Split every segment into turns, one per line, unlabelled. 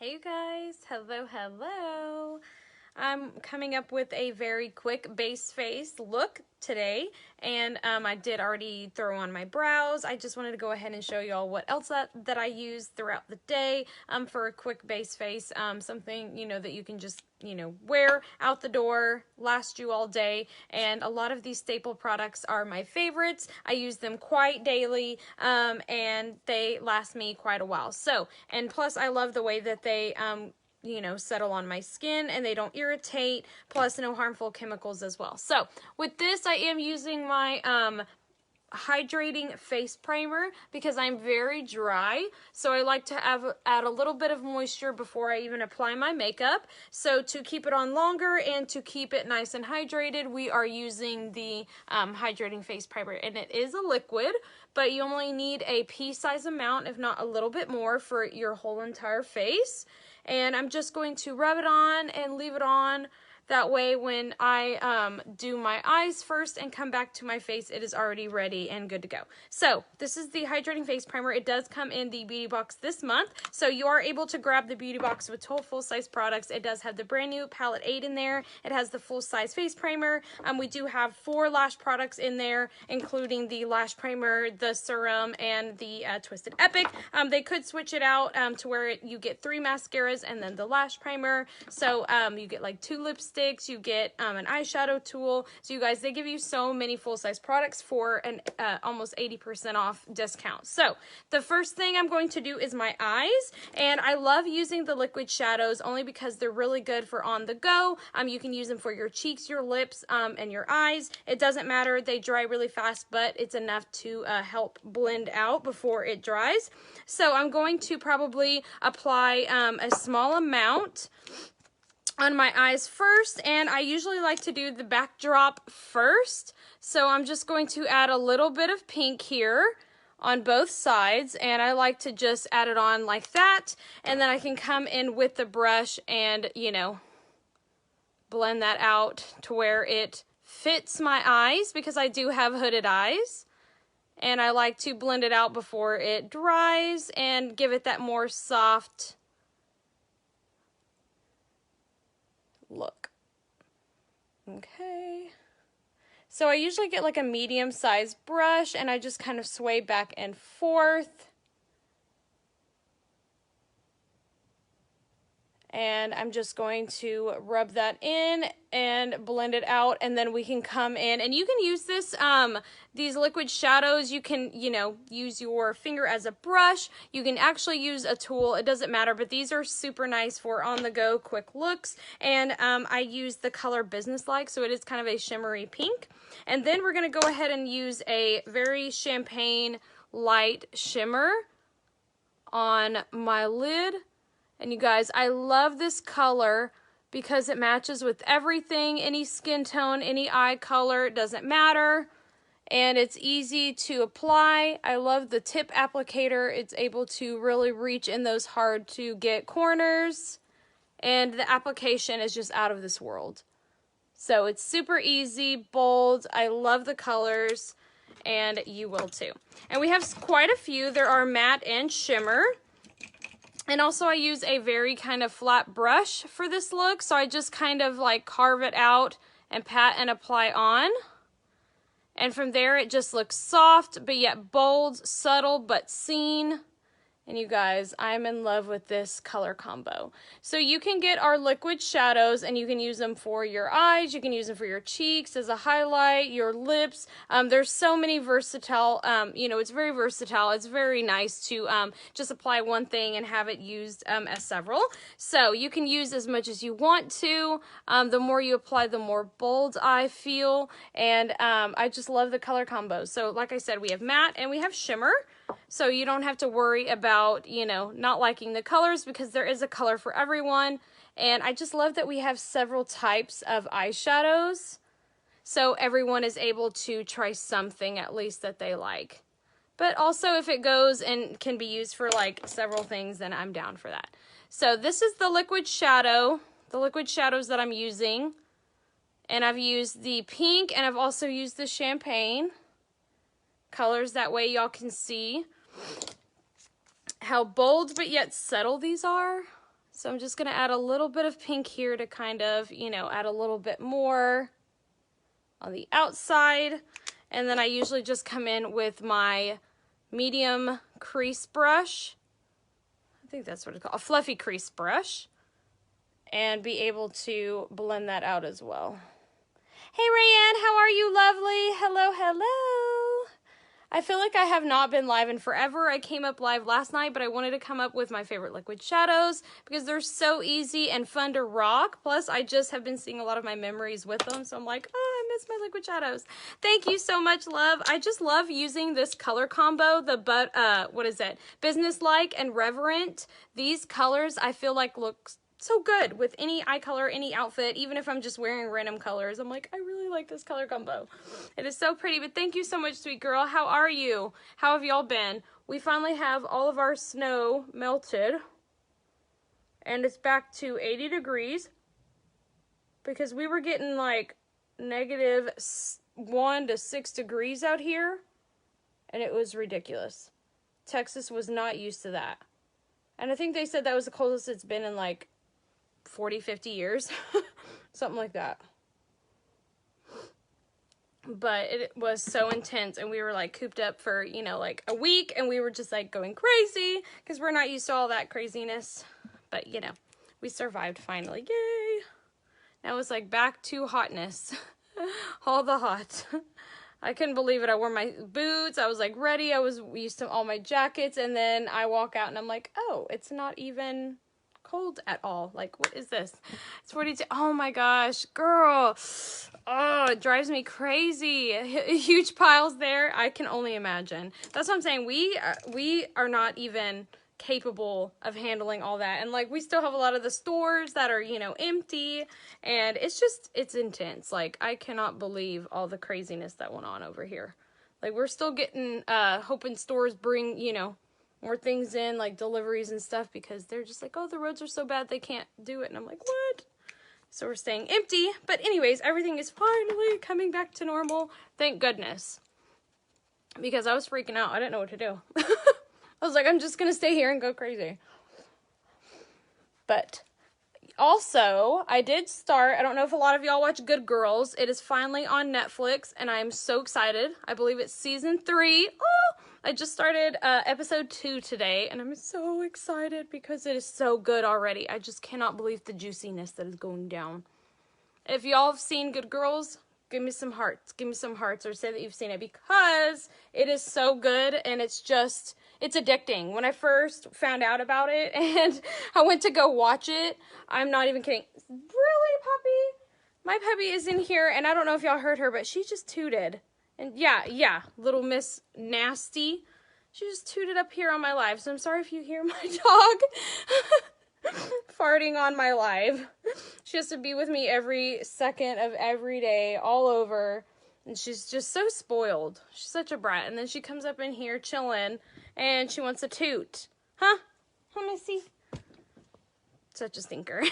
Hey you guys, hello. I'm coming up with a very quick base face look today, and I did already throw on my brows. I just wanted to go ahead and show y'all what else that I use throughout the day for a quick base face, something, that you can just, wear out the door, last you all day, and a lot of these staple products are my favorites. I use them quite daily, and they last me quite a while. So, and plus I love the way that they, settle on my skin and they don't irritate, plus no harmful chemicals as well. So with this, I am using my Hydrating Face Primer because I'm very dry, so I like to add a little bit of moisture before I even apply my makeup. So to keep it on longer and to keep it nice and hydrated, we are using the Hydrating Face Primer, and it is a liquid, but you only need a pea-size amount, if not a little bit more, for your whole entire face. And I'm just going to rub it on and leave it on. That way when I do my eyes first and come back to my face, it is already ready and good to go. So this is the Hydrating Face Primer. It does come in the beauty box this month. So you are able to grab the beauty box with 12 full-size products. It does have the brand new palette 8 in there. It has the full-size face primer. We do have 4 lash products in there, including the lash primer, the serum, and the Twisted Epic. They could switch it out to where you get 3 mascaras and then the lash primer. So you get like 2 lipsticks. You get an eyeshadow tool. So you guys, they give you so many full-size products for an almost 80% off discount. So the first thing I'm going to do is my eyes, and I love using the liquid shadows only because they're really good for on the go. You can use them for your cheeks, your lips, and your eyes. It doesn't matter, they dry really fast, but it's enough to help blend out before it dries. So I'm going to probably apply a small amount on my eyes first, and I usually like to do the backdrop first. So I'm just going to add a little bit of pink here on both sides, and I like to just add it on like that, and then I can come in with the brush and, blend that out to where it fits my eyes, because I do have hooded eyes. And I like to blend it out before it dries and give it that more soft look. Okay, so I usually get like a medium-sized brush and I just kind of sway back and forth, and I'm just going to rub that in and blend it out, and then we can come in, and you can use this these liquid shadows. You can use your finger as a brush. You can actually use a tool, it doesn't matter, but these are super nice for on the go quick looks. And I use the color Businesslike, so it is kind of a shimmery pink. And then we're going to go ahead and use a very champagne light shimmer on my lid. And you guys, I love this color because it matches with everything, any skin tone, any eye color, it doesn't matter. And it's easy to apply. I love the tip applicator. It's able to really reach in those hard to get corners. And the application is just out of this world. So it's super easy, bold. I love the colors, and you will too. And we have quite a few. There are matte and shimmer. And also I use a very kind of flat brush for this look, so I just kind of like carve it out and pat and apply on. And from there it just looks soft, but yet bold, subtle, but seen. And you guys, I'm in love with this color combo. So you can get our liquid shadows and you can use them for your eyes, you can use them for your cheeks as a highlight, your lips. There's so many versatile, it's very versatile. It's very nice to just apply one thing and have it used as several. So you can use as much as you want to. The more you apply, the more bold I feel. And I just love the color combos. So like I said, we have matte and we have shimmer. So you don't have to worry about, not liking the colors, because there is a color for everyone. And I just love that we have several types of eyeshadows. So everyone is able to try something at least that they like. But also if it goes and can be used for like several things, then I'm down for that. So this is the liquid shadow, the liquid shadows that I'm using. And I've used the pink and I've also used the champagne colors. That way y'all can see how bold but yet subtle these are. So I'm just going to add a little bit of pink here to kind of, you know, add a little bit more on the outside. And then I usually just come in with my medium crease brush. I think that's what it's called, a fluffy crease brush. And be able to blend that out as well. Hey Rayanne, how are you, lovely? Hello, hello. I feel like I have not been live in forever. I came up live last night, but I wanted to come up with my favorite liquid shadows because they're so easy and fun to rock. Plus, I just have been seeing a lot of my memories with them, so I'm like, oh, I miss my liquid shadows. Thank you so much, love. I just love using this color combo, the what is it? Businesslike and Reverent. These colors I feel like look so good with any eye color, any outfit, even if I'm just wearing random colors. I'm like, I really like this color combo. It is so pretty, but thank you so much, sweet girl. How are you? How have y'all been? We finally have all of our snow melted, and it's back to 80 degrees because we were getting like -1 to 6 degrees out here, and it was ridiculous. Texas was not used to that. And I think they said that was the coldest it's been in like 40, 50 years, something like that. But it was so intense, and we were like cooped up for, you know, like a week, and we were just like going crazy because we're not used to all that craziness. But, you know, we survived finally. Yay! Now it's like back to hotness. All the hot. I couldn't believe it. I wore my boots. I was like ready. I was used to all my jackets, and then I walk out and I'm like, oh, it's not even cold at all. Like, what is this? It's 42. Oh my gosh, girl. Oh, it drives me crazy. Huge piles there. I can only imagine. That's what I'm saying. We are not even capable of handling all that, and like we still have a lot of the stores that are, you know, empty, and it's intense. Like, I cannot believe all the craziness that went on over here. Like, we're still getting hoping stores bring, you know, more things in, like deliveries and stuff, because they're just like, oh, the roads are so bad they can't do it. And I'm like, what? So we're staying empty. But anyways, everything is finally coming back to normal, thank goodness, because I was freaking out. I didn't know what to do. I was like, I'm just gonna stay here and go crazy. But also, I did start, I don't know if a lot of y'all watch Good Girls. It is finally on Netflix, and I am so excited. I believe it's season 3. Oh, I just started episode 2 today, and I'm so excited because it is so good already. I just cannot believe the juiciness that is going down. If y'all have seen Good Girls, give me some hearts. Give me some hearts, or say that you've seen it, because it is so good, and it's addicting. When I first found out about it and I went to go watch it, I'm not even kidding. Really, puppy? My puppy is in here, and I don't know if y'all heard her, but she just tooted. And yeah, little Miss Nasty. She just tooted up here on my live, so I'm sorry if you hear my dog farting on my live. She has to be with me every second of every day, all over, and she's just so spoiled. She's such a brat. And then she comes up in here chilling, and she wants a toot. Huh? Let me see. Such a stinker.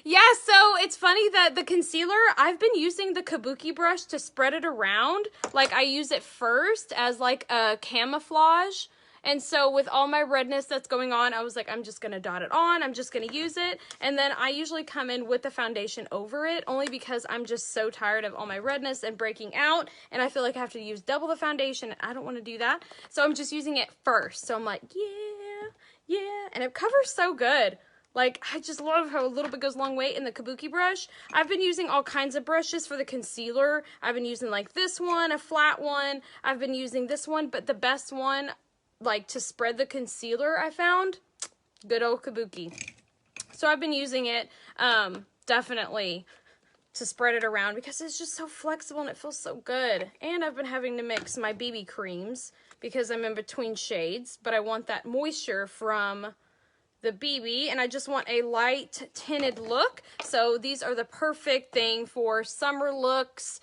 Yeah, so it's funny that the concealer, I've been using the kabuki brush to spread it around. Like, I use it first as like a camouflage. And so with all my redness that's going on, I was like, I'm just going to dot it on. I'm just going to use it. And then I usually come in with the foundation over it, only because I'm just so tired of all my redness and breaking out. And I feel like I have to use double the foundation, and I don't want to do that. So I'm just using it first. So I'm like, yeah. And it covers so good. Like, I just love how a little bit goes a long way in the kabuki brush. I've been using all kinds of brushes for the concealer. I've been using like this one, a flat one. I've been using this one, but the best one, like to spread the concealer, I found, good old kabuki. So I've been using it definitely to spread it around because it's just so flexible and it feels so good. And I've been having to mix my BB creams because I'm in between shades, but I want that moisture from the BB, and I just want a light tinted look. So these are the perfect thing for summer looks,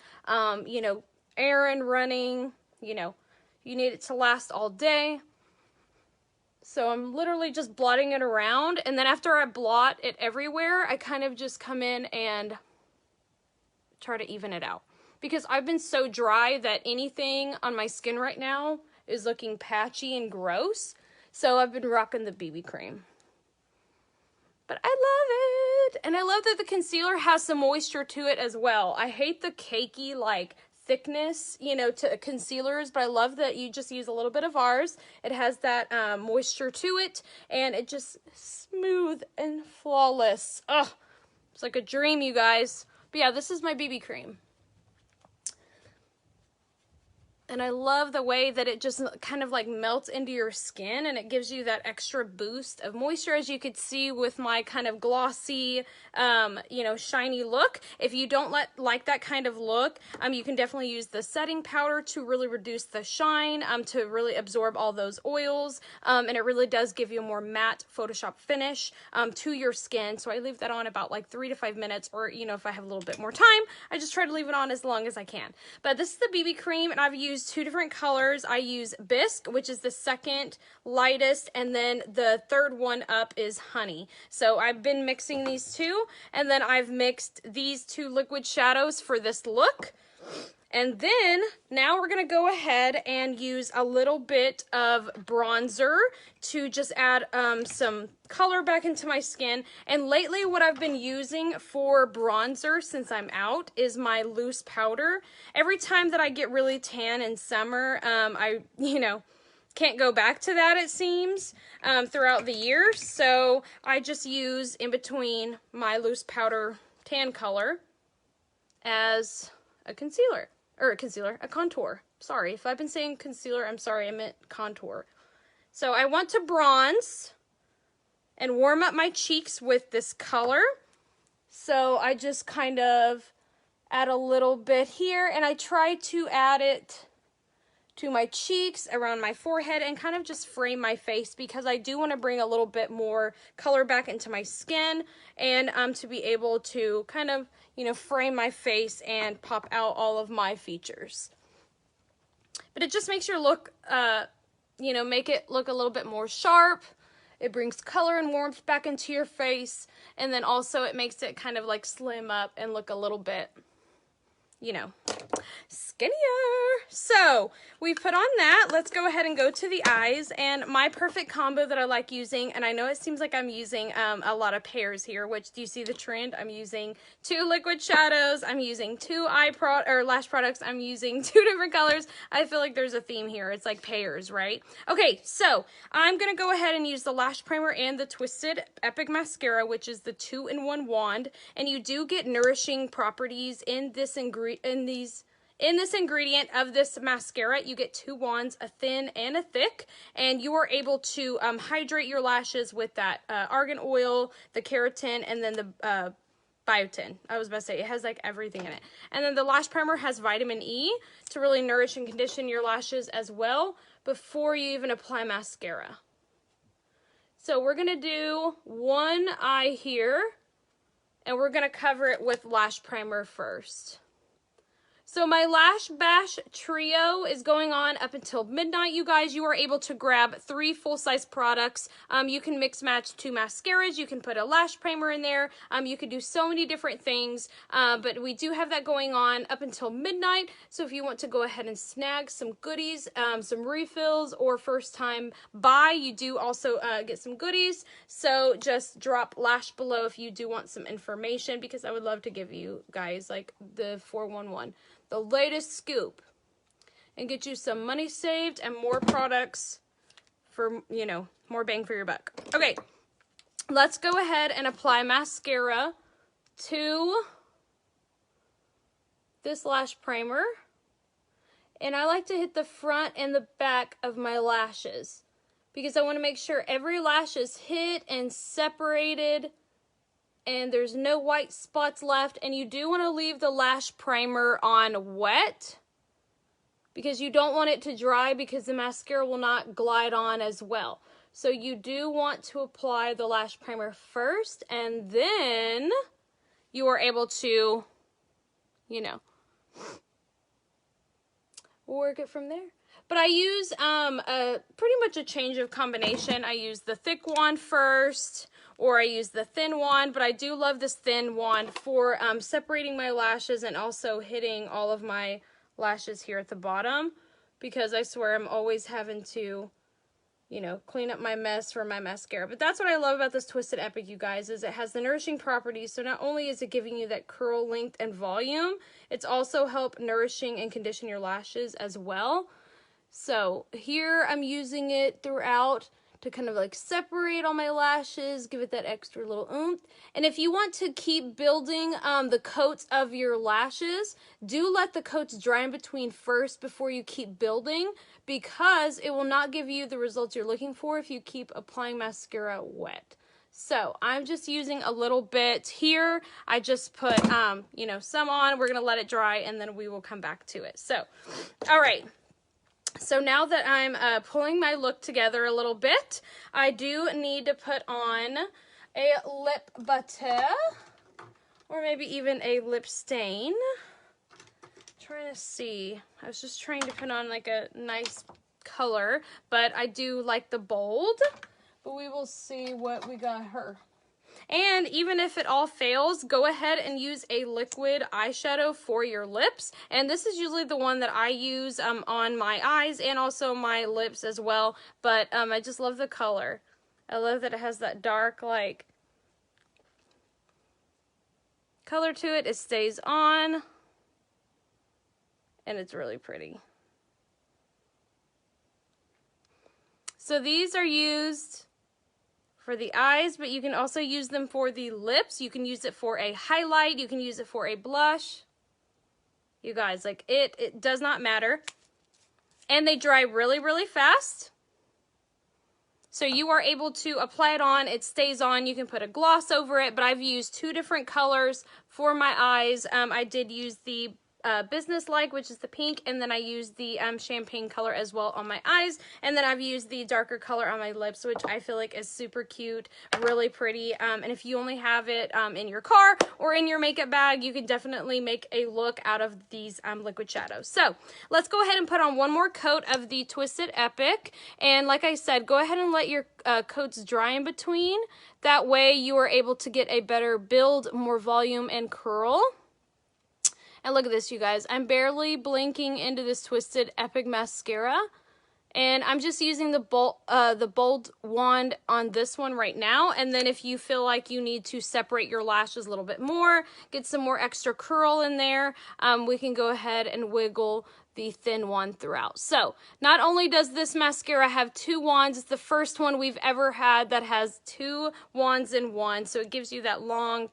you know, errand running, you know, you need it to last all day. So I'm literally just blotting it around, and then after I blot it everywhere, I kind of just come in and try to even it out. Because I've been so dry that anything on my skin right now is looking patchy and gross. So I've been rocking the BB cream. it. And I love that the concealer has some moisture to it as well. I hate the cakey, like, thickness, you know, to concealers, but I love that you just use a little bit of ours. It has that moisture to it, and it just smooth and flawless. Ugh, it's like a dream, you guys. But yeah, this is my BB cream. And I love the way that it just kind of like melts into your skin, and it gives you that extra boost of moisture, as you could see with my kind of glossy, you know, shiny look. If you don't like that kind of look, you can definitely use the setting powder to really reduce the shine, to really absorb all those oils. And it really does give you a more matte Photoshop finish to your skin. So I leave that on about like 3 to 5 minutes, or, you know, if I have a little bit more time, I just try to leave it on as long as I can. But this is the BB cream, and I've used 2 different colors. I use Bisque, which is the second lightest, and then the third one up is Honey. So I've been mixing these two, and then I've mixed these 2 liquid shadows for this look. And then now we're going to go ahead and use a little bit of bronzer to just add some color back into my skin. And lately what I've been using for bronzer since I'm out is my loose powder. Every time that I get really tan in summer, I, you know, can't go back to that, it seems, throughout the year. So I just use in between my loose powder tan color as a concealer. Or a contour. Sorry, if I've been saying concealer, I'm sorry, I meant contour. So I want to bronze and warm up my cheeks with this color. So I just kind of add a little bit here, and I try to add it to my cheeks, around my forehead, and kind of just frame my face, because I do want to bring a little bit more color back into my skin, and to be able to kind of, you know, frame my face and pop out all of my features. But it just makes your look, you know, make it look a little bit more sharp. It brings color and warmth back into your face, and then also it makes it kind of like slim up and look a little bit, you know, skinnier. So we put on that. Let's go ahead and go to the eyes, and my perfect combo that I like using, and I know it seems like I'm using a lot of pairs here, which, do you see the trend? I'm using 2 liquid shadows, I'm using 2 lash products, I'm using 2 different colors. I feel like there's a theme here. It's like pairs, right? Okay, so I'm gonna go ahead and use the lash primer and the Twisted Epic Mascara, which is the 2-in-1 wand, and you do get nourishing properties in this ingredient of this mascara. You get 2 wands, a thin and a thick, and you are able to hydrate your lashes with that argan oil, the keratin, and then the biotin. I was about to say, it has like everything in it. And then the lash primer has vitamin E to really nourish and condition your lashes as well before you even apply mascara. So we're gonna do one eye here, and we're gonna cover it with lash primer first. So my Lash Bash Trio is going on up until midnight, you guys. You are able to grab 3 full-size products. You can mix match 2 mascaras. You can put a lash primer in there. You can do so many different things. But we do have that going on up until midnight. So if you want to go ahead and snag some goodies, some refills, or first-time buy, you do also get some goodies. So just drop Lash below if you do want some information, because I would love to give you guys like the 411. The latest scoop, and get you some money saved and more products for, you know, more bang for your buck. Okay, let's go ahead and apply mascara to this lash primer. And I like to hit the front and the back of my lashes, because I want to make sure every lash is hit and separated, and there's no white spots left. And you do want to leave the lash primer on wet, because you don't want it to dry, because the mascara will not glide on as well. So you do want to apply the lash primer first, and then you are able to, you know, work it from there. But I use pretty much a change of combination. I use the thick wand first, or I use the thin wand, but I do love this thin wand for separating my lashes and also hitting all of my lashes here at the bottom, because I swear I'm always having to, you know, clean up my mess for my mascara. But that's what I love about this Twisted Epic, you guys, is it has the nourishing properties. So not only is it giving you that curl length and volume, it's also help nourishing and condition your lashes as well. So here I'm using it throughout to kind of like separate all my lashes, give it that extra little oomph. And if you want to keep building the coats of your lashes, do let the coats dry in between first before you keep building, because it will not give you the results you're looking for if you keep applying mascara wet. So I'm just using a little bit here. I just put, you know, some on. We're going to let it dry and then we will come back to it. So, all right. So now that I'm pulling my look together a little bit, I do need to put on a lip butter or maybe even a lip stain. Trying to see. I was just trying to put on like a nice color, but I do like the bold. But we will see what we got her. And even if it all fails, go ahead and use a liquid eyeshadow for your lips. And this is usually the one that I use on my eyes and also my lips as well. But I just love the color. I love that it has that dark, like, color to it. It stays on. And it's really pretty. So these are used for the eyes, but you can also use them for the lips. You can use it for a highlight. You can use it for a blush. You guys, like, it does not matter. And they dry really, really fast. So you are able to apply it on. It stays on. You can put a gloss over it, but I've used 2 different colors for my eyes. I did use the Businesslike, which is the pink, and then I used the champagne color as well on my eyes, and then I've used the darker color on my lips, which I feel like is super cute, really pretty. And if you only have it in your car or in your makeup bag, you can definitely make a look out of these liquid shadows. So let's go ahead and put on one more coat of the Twisted Epic, and like I said, go ahead and let your coats dry in between. That way you are able to get a better build, more volume and curl. And look at this, you guys. I'm barely blinking into this Twisted Epic mascara. And I'm just using the bold wand on this one right now. And then if you feel like you need to separate your lashes a little bit more, get some more extra curl in there, we can go ahead and wiggle the thin wand throughout. So not only does this mascara have 2 wands, it's the first one we've ever had that has 2 wands in one. So it gives you that long,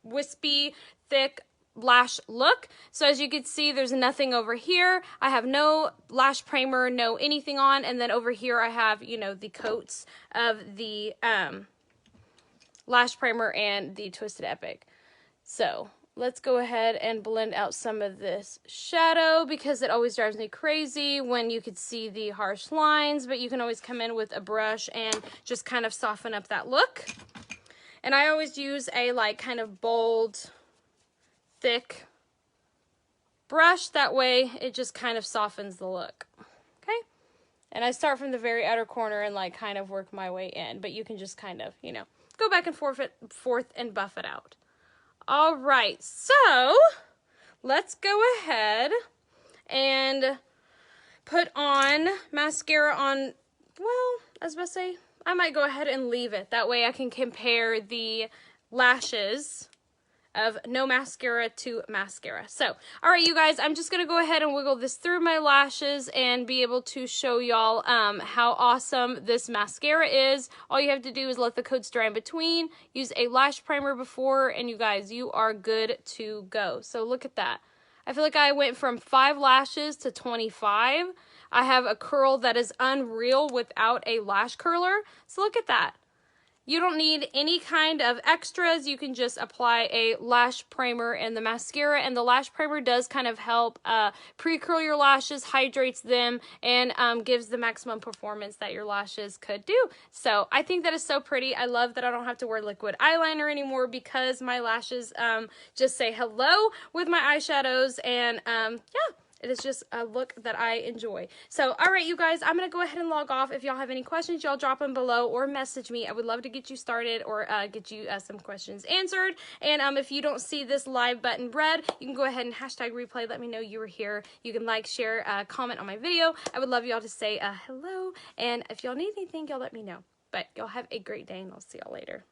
wispy, thick lash look. So as you can see, there's nothing over here. I have no lash primer, no anything on, and then over here I have, you know, the coats of the lash primer and the Twisted Epic. So let's go ahead and blend out some of this shadow, because it always drives me crazy when you could see the harsh lines, but you can always come in with a brush and just kind of soften up that look. And I always use a like kind of bold, thick brush. That way it just kind of softens the look. Okay, and I start from the very outer corner and like kind of work my way in, but you can just kind of, you know, go back and forth and buff it out. All right, so let's go ahead and put on mascara on. Well, I was about to say, I might go ahead and leave it, that way I can compare the lashes of no mascara to mascara. So, all right, you guys, I'm just gonna go ahead and wiggle this through my lashes and be able to show y'all how awesome this mascara is. All you have to do is let the coats dry in between, use a lash primer before, and you guys, you are good to go. So look at that. I feel like I went from 5 lashes to 25. I have a curl that is unreal without a lash curler. So look at that. You don't need any kind of extras. You can just apply a lash primer and the mascara, and the lash primer does kind of help pre-curl your lashes, hydrates them, and gives the maximum performance that your lashes could do. So I think that is so pretty. I love that I don't have to wear liquid eyeliner anymore, because my lashes just say hello with my eyeshadows, and yeah, It is just a look that I enjoy. So, all right, you guys, I'm going to go ahead and log off. If y'all have any questions, y'all drop them below or message me. I would love to get you started or get you some questions answered. And if you don't see this live button red, you can go ahead and hashtag replay. Let me know you were here. You can like, share, comment on my video. I would love y'all to say hello. And if y'all need anything, y'all let me know. But y'all have a great day, and I'll see y'all later.